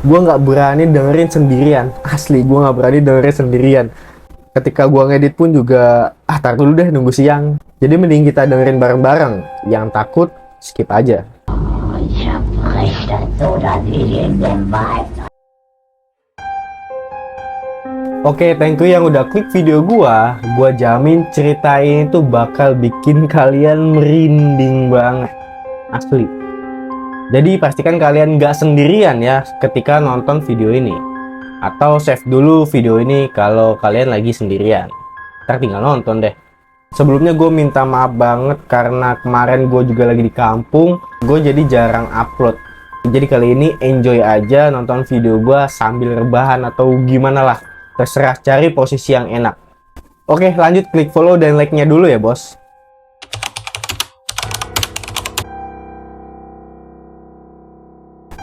Gue nggak berani dengerin sendirian, asli gue nggak berani dengerin sendirian. Ketika gue ngedit pun juga, tar dulu deh nunggu siang. Jadi mending kita dengerin bareng-bareng. Yang takut, skip aja. Oke, thank you yang udah klik video gua jamin cerita ini tuh bakal bikin kalian merinding banget, asli. Jadi pastikan kalian gak sendirian ya ketika nonton video ini. Atau save dulu video ini kalau kalian lagi sendirian. Ntar tinggal nonton deh. Sebelumnya gue minta maaf banget karena kemarin gue juga lagi di kampung, gue jadi jarang upload. Jadi kali ini enjoy aja nonton video gue sambil rebahan atau gimana lah. Terserah, cari posisi yang enak. Oke, lanjut klik follow dan like-nya dulu ya, bos.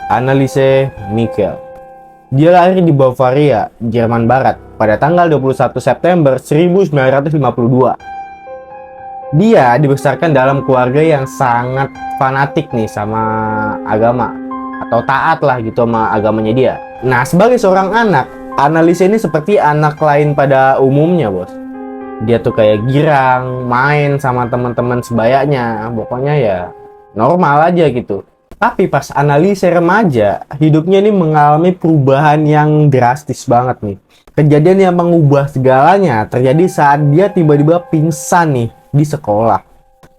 Anneliese Michel. Dia lahir di Bavaria, Jerman Barat, pada tanggal 21 September 1952. Dia dibesarkan dalam keluarga yang sangat fanatik nih sama agama, atau taat lah gitu sama agamanya dia. Nah, sebagai seorang anak, Anneliese ini seperti anak lain pada umumnya, bos. Dia tuh kayak girang, main sama teman-teman sebayanya, pokoknya ya normal aja gitu. Tapi pas Anneliese remaja, hidupnya ini mengalami perubahan yang drastis banget nih. Kejadian yang mengubah segalanya terjadi saat dia tiba-tiba pingsan nih di sekolah.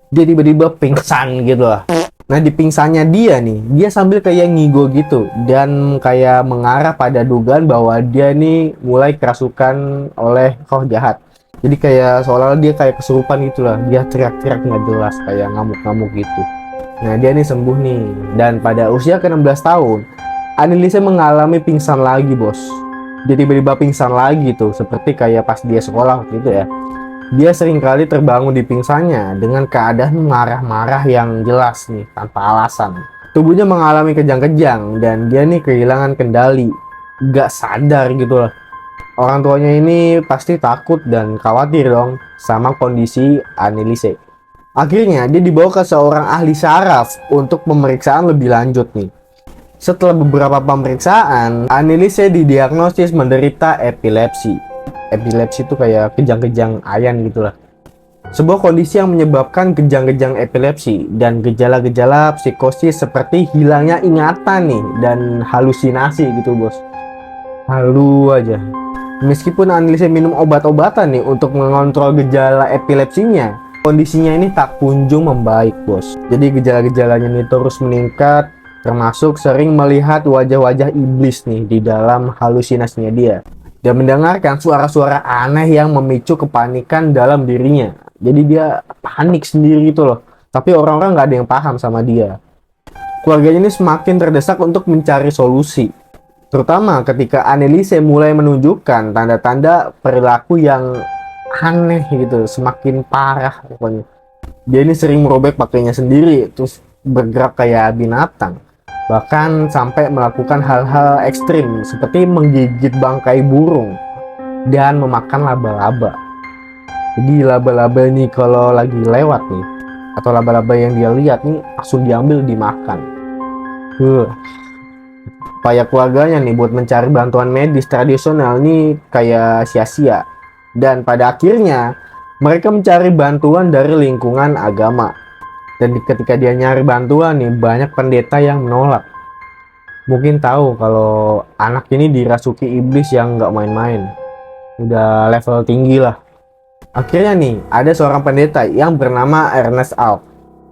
Dia tiba-tiba pingsan gitu lah. Nah, di pingsannya dia sambil kayak ngigo gitu dan kayak mengarah pada dugaan bahwa dia nih mulai kerasukan oleh roh jahat. Jadi kayak seolah-olah dia kayak kesurupan gitulah. Dia teriak-teriak nggak jelas kayak ngamuk-ngamuk gitu. Nah, dia nih sembuh nih, dan pada usia ke-16 tahun, Anneliese mengalami pingsan lagi, bos. Dia tiba-tiba pingsan lagi tuh, seperti kayak pas dia sekolah waktu itu ya. Dia seringkali terbangun di pingsannya dengan keadaan marah-marah yang jelas nih, tanpa alasan. Tubuhnya mengalami kejang-kejang, dan dia nih kehilangan kendali. Gak sadar gitu loh. Orang tuanya ini pasti takut dan khawatir dong sama kondisi Anneliese. Akhirnya dia dibawa ke seorang ahli saraf untuk pemeriksaan lebih lanjut nih. Setelah beberapa pemeriksaan, Anneliese didiagnosis menderita epilepsi. Epilepsi itu kayak kejang-kejang ayan gitulah. Sebuah kondisi yang menyebabkan kejang-kejang epilepsi dan gejala-gejala psikosis seperti hilangnya ingatan nih dan halusinasi gitu, bos. Halu aja. Meskipun Anneliese minum obat-obatan nih untuk mengontrol gejala epilepsinya, kondisinya ini tak kunjung membaik, bos. Jadi gejala-gejalanya ini terus meningkat, termasuk sering melihat wajah-wajah iblis nih di dalam halusinasinya dia. Dan mendengarkan suara-suara aneh yang memicu kepanikan dalam dirinya. Jadi dia panik sendiri gitu loh. Tapi orang-orang nggak ada yang paham sama dia. Keluarganya ini semakin terdesak untuk mencari solusi. Terutama ketika Anneliese mulai menunjukkan tanda-tanda perilaku yang aneh gitu, semakin parah pokoknya. Dia ini sering merobek pakainya sendiri, terus bergerak kayak binatang. Bahkan sampai melakukan hal-hal ekstrim seperti menggigit bangkai burung dan memakan laba-laba. Jadi laba-laba ini kalau lagi lewat nih, atau laba-laba yang dia lihat nih langsung diambil dimakan. Upaya keluarganya nih buat mencari bantuan medis tradisional nih kayak sia-sia. Dan pada akhirnya mereka mencari bantuan dari lingkungan agama. Dan ketika dia nyari bantuan nih, banyak pendeta yang menolak. Mungkin tahu kalau anak ini dirasuki iblis yang nggak main-main. Udah level tinggi lah. Akhirnya nih, ada seorang pendeta yang bernama Ernest Alp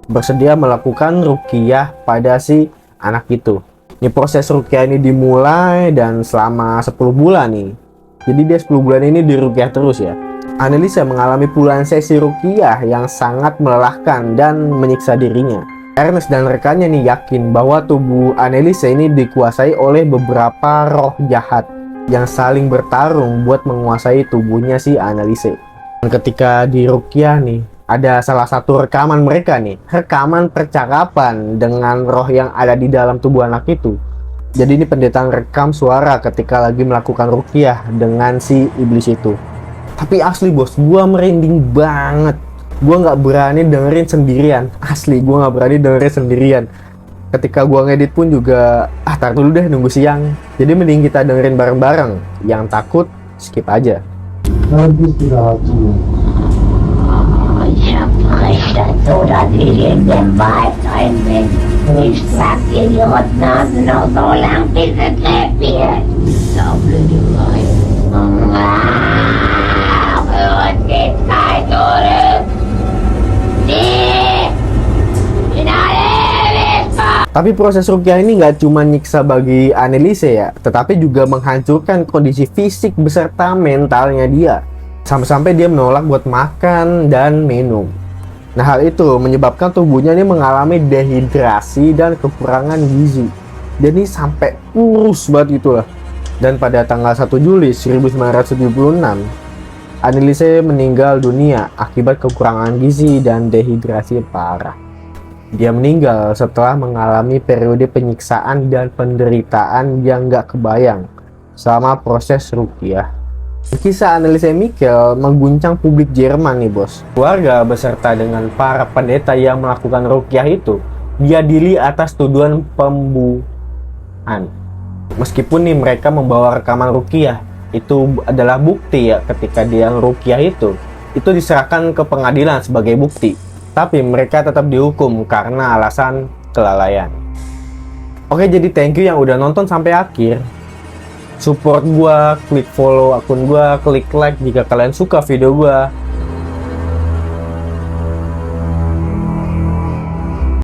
bersedia melakukan ruqyah pada si anak itu. Ini proses ruqyah ini dimulai dan selama 10 bulan nih. Jadi dia 10 bulan ini diruqyah terus ya. Anneliese mengalami puluhan sesi ruqyah yang sangat melelahkan dan menyiksa dirinya. Ernest dan rekannya nih yakin bahwa tubuh Anneliese ini dikuasai oleh beberapa roh jahat yang saling bertarung buat menguasai tubuhnya si Anneliese. Dan ketika di ruqyah nih, ada salah satu rekaman mereka nih, rekaman percakapan dengan roh yang ada di dalam tubuh anak itu. Jadi ini pendeta rekam suara ketika lagi melakukan ruqyah dengan si iblis itu. Tapi asli bos, gua merinding banget. Gua nggak berani dengerin sendirian. Asli, gua nggak berani dengerin sendirian. Ketika gua ngedit pun juga, tar dulu deh nunggu siang. Jadi mending kita dengerin bareng-bareng. Yang takut, skip aja. Ich habe so, dass ich in dem Wald rein bin. Ich sag dir, die Rotnase noch so lang, bis es lebt wird. So blöde Leute. Für uns geht's kein Tode. Nee! In alle Ewigkeit! Tapi proses rukyah ini nggak cuma nyiksa bagi Anneliese ya, tetapi juga menghancurkan kondisi fisik beserta mentalnya dia. Sampai-sampai dia menolak buat makan dan minum. Nah, hal itu menyebabkan tubuhnya ini mengalami dehidrasi dan kekurangan gizi. Dan ini sampai kurus banget gitu lah. Dan pada tanggal 1 Juli 1976, Anneliese meninggal dunia akibat kekurangan gizi dan dehidrasi parah. Dia meninggal setelah mengalami periode penyiksaan dan penderitaan yang gak kebayang selama proses rukyah. Kisah Anneliese Michel mengguncang publik Jerman nih bos. Keluarga beserta dengan para pendeta yang melakukan rukyah itu diadili atas tuduhan pembunuhan. Meskipun nih mereka membawa rekaman rukyah, itu adalah bukti ya ketika dia rukyah itu diserahkan ke pengadilan sebagai bukti. Tapi mereka tetap dihukum karena alasan kelalaian. Oke, jadi thank you yang udah nonton sampai akhir. Support gua, klik follow akun gua, klik like jika kalian suka video gua.